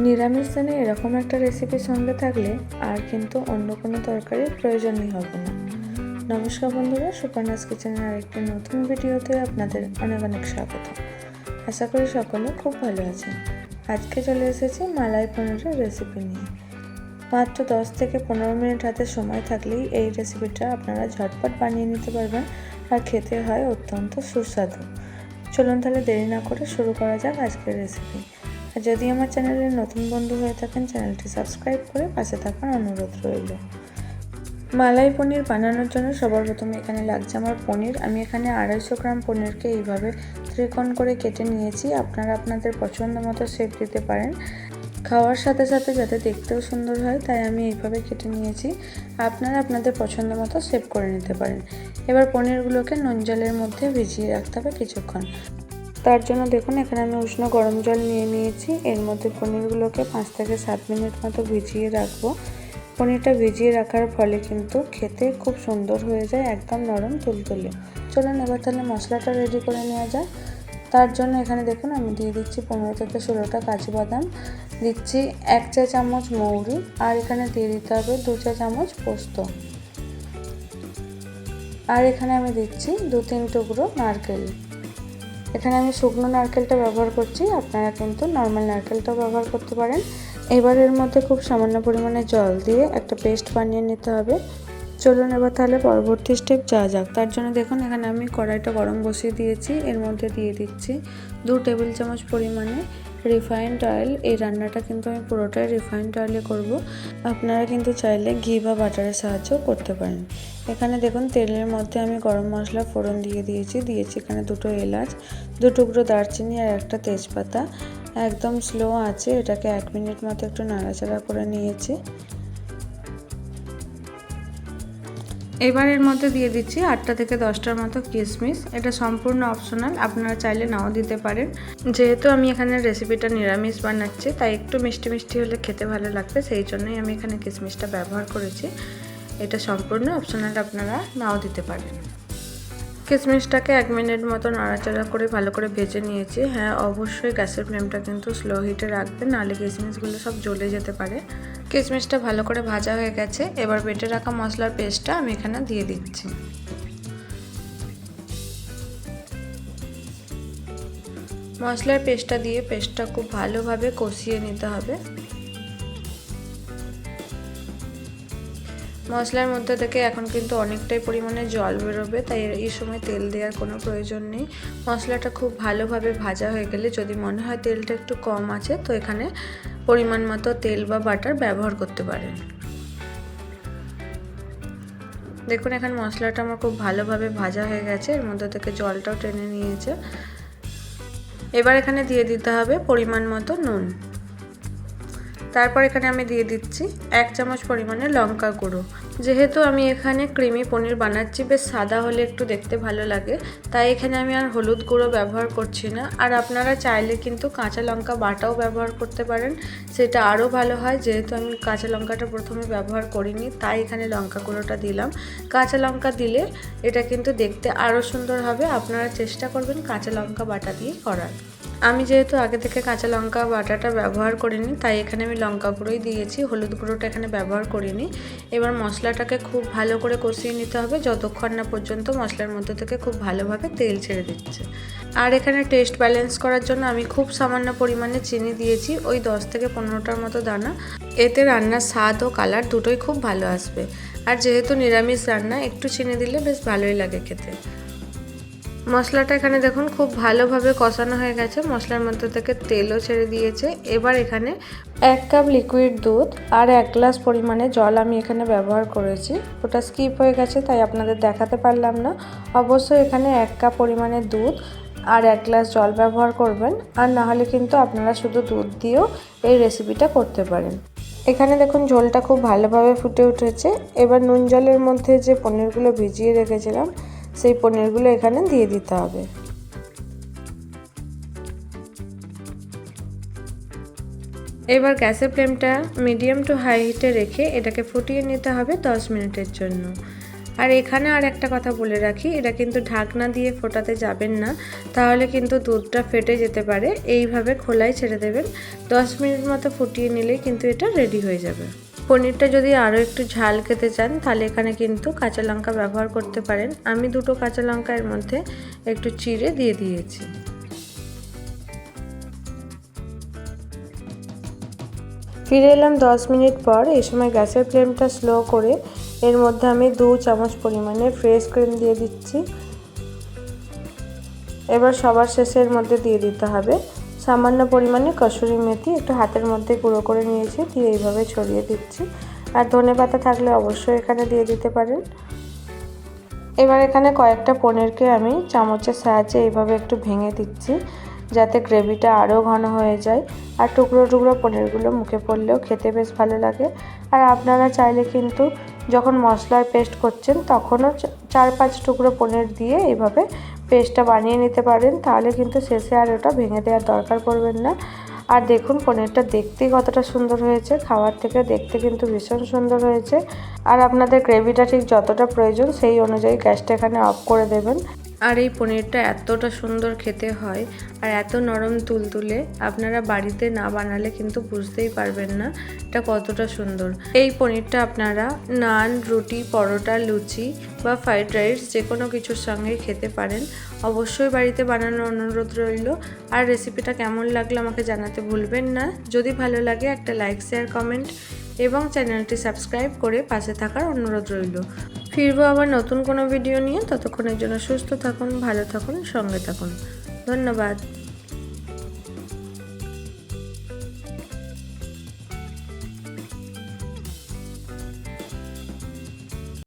নিরামিষ দিনে এরকম একটা রেসিপির সঙ্গে থাকলে আর কিন্তু অন্য কোনো তরকারির প্রয়োজনই হবে না। নমস্কার বন্ধুরা, সুপারনাস কিচেনের আরেকটি নতুন ভিডিওতে আপনাদের অনেক অনেক স্বাগত। আশা করি সকলে খুব ভালো আছেন। আজকে চলে এসেছি মালাই পনিরের রেসিপি নিয়ে। মাত্র 10 থেকে 15 মিনিট হাতে সময় থাকলেই এই রেসিপিটা আপনারা ঝটপট বানিয়ে নিতে পারবেন আর খেতে হয় অত্যন্ত সুস্বাদু। চলুন তাহলে দেরি না করে শুরু করা যাক আজকের রেসিপি। আর যদি আমার চ্যানেলের নতুন বন্ধু হয়ে থাকেন, চ্যানেলটি সাবস্ক্রাইব করে পাশে থাকার অনুরোধ রইল। মালাই পনির বানানোর জন্য সবার প্রথমে এখানে লাগছে আমার পনির। আমি এখানে 250 গ্রাম পনিরকে এইভাবে ত্রিকোণ করে কেটে নিয়েছি। আপনারা আপনাদের পছন্দ মতো শেপ দিতে পারেন। খাওয়ার সাথে সাথে যাতে দেখতেও সুন্দর হয় তাই আমি এইভাবে কেটে নিয়েছি। আপনারা আপনাদের পছন্দ মতো শেপ করে নিতে পারেন। এবার পনিরগুলোকে নুন জলের মধ্যে ভিজিয়ে রাখতে হবে কিছুক্ষণ। তার জন্য দেখুন এখানে আমি উষ্ণ গরম জল নিয়ে নিয়েছি। এর মধ্যে পনিরগুলোকে 5 থেকে 7 মিনিট মতো ভিজিয়ে রাখবো। পনিরটা ভিজিয়ে রাখার ফলে কিন্তু খেতে খুব সুন্দর হয়ে যায়, একদম নরম তুলতুলে। চলুন এবার তাহলে মশলাটা রেডি করে নেওয়া যায়। তার জন্য এখানে দেখুন আমি দিয়ে দিচ্ছি 15 থেকে 16টা কাজু বাদাম, দিচ্ছি 1 চা চামচ মৌরি, আর এখানে দিয়ে দিতে হবে 2 চা চামচ পোস্ত, আর এখানে আমি দিচ্ছি 2-3 টুকরো নারকেল। এখানে আমি শুকনো নারকেলটা ব্যবহার করছি, আপনারা কিন্তু নর্মাল নারকেলটাও ব্যবহার করতে পারেন। এবার এর মধ্যে খুব সামান্য পরিমাণে জল দিয়ে একটা পেস্ট বানিয়ে নিতে হবে। চলুন এবার তাহলে পরবর্তী স্টেপ যাওয়া যাক। তার জন্য দেখুন এখানে আমি কড়াইটা গরম বসিয়ে দিয়েছি। এর মধ্যে দিয়ে দিচ্ছি 2 টেবিল চামচ পরিমাণে রিফাইন্ড অয়েল। এই রান্নাটা কিন্তু আমি পুরোটাই রিফাইন্ড অয়েলে করব। আপনারা কিন্তু চাইলে ঘি বা বাটারের সাহায্যেও করতে পারেন। এখানে দেখুন তেলের মধ্যে আমি গরম মশলা ফোড়ন দিয়ে দিয়েছি এখানে 2টো এলাচ, 2 টুকরো দারচিনি আর একটা তেজপাতা। একদম স্লো আছে এটাকে 1 মিনিট মতো একটু নাড়াচাড়া করে নিয়েছি। এবার এর মধ্যে দিয়ে দিচ্ছি 8টা থেকে 10টার মতো কিশমিশ। এটা সম্পূর্ণ অপশনাল, আপনারা চাইলে নাও দিতে পারেন। যেহেতু আমি এখানে রেসিপিটা নিরামিষ বানাচ্ছি তাই একটু মিষ্টি মিষ্টি হলে খেতে ভালো লাগবে, সেই জন্যই আমি এখানে কিশমিশটা ব্যবহার করেছি। এটা সম্পূর্ণ অপশনাল, আপনারা নাও দিতে পারেন। কিশমিশটাকে 1 মিনিট মতো নাড়াচাড়া করে ভালো করে ভেজে নিয়েছি। হ্যাঁ, অবশ্যই গ্যাসের ফ্লেমটা কিন্তু স্লো হিটে রাখবেন, নাহলে কিশমিশগুলো সব জ্বলে যেতে পারে। কিশমিশটা ভালো করে ভাজা হয়ে গেছে। এবার বেটে রাখা মশলার পেস্টটা আমি এখানে দিয়ে দিচ্ছি। মশলার পেস্টটা দিয়ে পেস্টটা খুব ভালোভাবে কষিয়ে নিতে হবে। মশলার মধ্যে থেকে এখন কিন্তু অনেকটাই পরিমাণে জল বেরোবে, তাই এই সময় তেল দেওয়ার কোনো প্রয়োজন নেই। মশলাটা খুব ভালোভাবে ভাজা হয়ে গেলে যদি মনে হয় তেলটা একটু কম আছে তো এখানে পরিমাণ মতো তেল বা বাটার ব্যবহার করতে পারেন। দেখুন এখানে মশলাটা আমার খুব ভালোভাবে ভাজা হয়ে গেছে, এর মধ্যে থেকে জলটাও টেনে নিয়েছে। এবার এখানে দিয়ে দিতে হবে পরিমাণ মতো নুন। তারপর এখানে আমি দিয়ে দিচ্ছি 1 চামচ পরিমাণে লঙ্কা গুঁড়ো। যেহেতু আমি এখানে ক্রিমি পনির বানাচ্ছি, বেশ সাদা হলে একটু দেখতে ভালো লাগে, তাই এখানে আমি আর হলুদ গুঁড়ো ব্যবহার করছি না। আর আপনারা চাইলে কিন্তু কাঁচা লঙ্কা বাটাও ব্যবহার করতে পারেন, সেটা আরও ভালো হয়। যেহেতু আমি কাঁচা লঙ্কাটা প্রথমে ব্যবহার করিনি তাই এখানে লঙ্কা গুঁড়োটা দিলাম। কাঁচা লঙ্কা দিলে এটা কিন্তু দেখতে আরও সুন্দর হবে। আপনারা চেষ্টা করবেন কাঁচা লঙ্কা বাটা দিয়ে করার। আমি যেহেতু আগে থেকে কাঁচা লঙ্কা বাটাটা ব্যবহার করিনি তাই এখানে আমি লঙ্কা গুঁড়োই দিয়েছি, হলুদ গুঁড়োটা এখানে ব্যবহার করিনি। এবার মশলাটাকে খুব ভালো করে কষিয়ে নিতে হবে যতক্ষণ না পর্যন্ত মশলার মধ্যে থেকে খুব ভালোভাবে তেল ছেড়ে দিচ্ছে। আর এখানে টেস্ট ব্যালেন্স করার জন্য আমি খুব সামান্য পরিমাণে চিনি দিয়েছি, ওই 10 থেকে 15টার মতো দানা। এতে রান্নার স্বাদ ও কালার দুটোই খুব ভালো আসবে। আর যেহেতু নিরামিষ রান্না একটু চিনি দিলে বেশ ভালোই লাগে খেতে। মশলাটা এখানে দেখুন খুব ভালোভাবে কষানো হয়ে গেছে, মশলার মধ্যে থেকে তেলও ছেড়ে দিয়েছে। এবার এখানে 1 কাপ লিকুইড দুধ আর 1 গ্লাস পরিমাণে জল আমি এখানে ব্যবহার করেছি। ওটা স্কিপ হয়ে গেছে তাই আপনাদের দেখাতে পারলাম না। অবশ্যই এখানে 1 কাপ পরিমাণে দুধ আর 1 গ্লাস জল ব্যবহার করবেন, আর না হলে কিন্তু আপনারা শুধু দুধ দিয়েও এই রেসিপিটা করতে পারেন। এখানে দেখুন ঝোলটা খুব ভালোভাবে ফুটে উঠেছে। এবার নুন জলের মধ্যে যে পনিরগুলো ভিজিয়ে রেখেছিলাম সেই পনিরগুলো এখানে দিয়ে দিতে হবে। এবার গ্যাসের ফ্লেমটা মিডিয়াম টু হাই হিটে রেখে এটাকে ফুটিয়ে নিতে হবে 10 মিনিটের জন্য। আর এখানে আর একটা কথা বলে রাখি, এটা কিন্তু ঢাকনা দিয়ে ফোটাতে যাবেন না, তাহলে কিন্তু দুধটা ফেটে যেতে পারে। এইভাবে খোলায় ছেড়ে দেবেন, 10 মিনিট মতো ফুটিয়ে নিলেই কিন্তু এটা রেডি হয়ে যাবে। পনিরটা যদি আরও একটু ঝাল খেতে চান তাহলে এখানে কিন্তু কাঁচা লঙ্কা ব্যবহার করতে পারেন। আমি 2টো কাঁচা লঙ্কা এর মধ্যে একটু চিড়ে দিয়ে দিয়েছি। ফিরে এলাম 10 মিনিট পর। এই সময় গ্যাসের ফ্লেমটা স্লো করে এর মধ্যে আমি 2 চামচ পরিমাণে ফ্রেশ ক্রিম দিয়ে দিচ্ছি। এবার সবার শেষে এর মধ্যে দিয়ে দিতে হবে সামান্য পরিমাণে কসুরি মেথি, একটু হাতের মধ্যে গুঁড়ো করে নিয়েছি, দিয়ে এইভাবে ছড়িয়ে দিচ্ছি। আর ধনেপাতা থাকলে অবশ্যই এখানে দিয়ে দিতে পারেন। এবার এখানে কয়েকটা পনিরকে আমি চামচের সাহায্যে এইভাবে একটু ভেঙে দিচ্ছি, যাতে গ্রেভিটা আরও ঘন হয়ে যায়। আর টুকরো টুকরো পনিরগুলো মুখে পড়লেও খেতে বেশ ভালো লাগে। আর আপনারা চাইলে কিন্তু যখন মশলার পেস্ট করছেন তখনও 4-5 টুকরো পনির দিয়ে এইভাবে পেস্টটা বানিয়ে নিতে পারেন, তাহলে কিন্তু শেষে আর ওটা ভেঙে দেওয়ার দরকার পড়বেন না। আর দেখুন পনিরটা দেখতেই কতটা সুন্দর হয়েছে, খাওয়ার থেকে দেখতে কিন্তু ভীষণ সুন্দর হয়েছে। আর আপনাদের গ্রেভিটা ঠিক যতটা প্রয়োজন সেই অনুযায়ী গ্যাসটা এখানে অফ করে দেবেন। আর এই পনিরটা এতটা সুন্দর খেতে হয় আর এত নরম তুলতুলে, আপনারা বাড়িতে না বানালে কিন্তু বুঝতেই পারবেন না এটা কতটা সুন্দর। এই পনিরটা আপনারা নান, রুটি, পরোটা, লুচি বা ফ্রাইড রাইস যে কোনো কিছুর সঙ্গে খেতে পারেন। অবশ্যই বাড়িতে বানানোর অনুরোধ রইল। আর রেসিপিটা কেমন লাগলো আমাকে জানাতে ভুলবেন না। যদি ভালো লাগে একটা লাইক, শেয়ার, কমেন্ট এবং চ্যানেলটি সাবস্ক্রাইব করে পাশে থাকার অনুরোধ রইল। ফিরবো আবার নতুন কোনো ভিডিও নিয়ে। ততক্ষণের জন্য সুস্থ থাকুন, ভালো থাকুন, সঙ্গে থাকুন। ধন্যবাদ।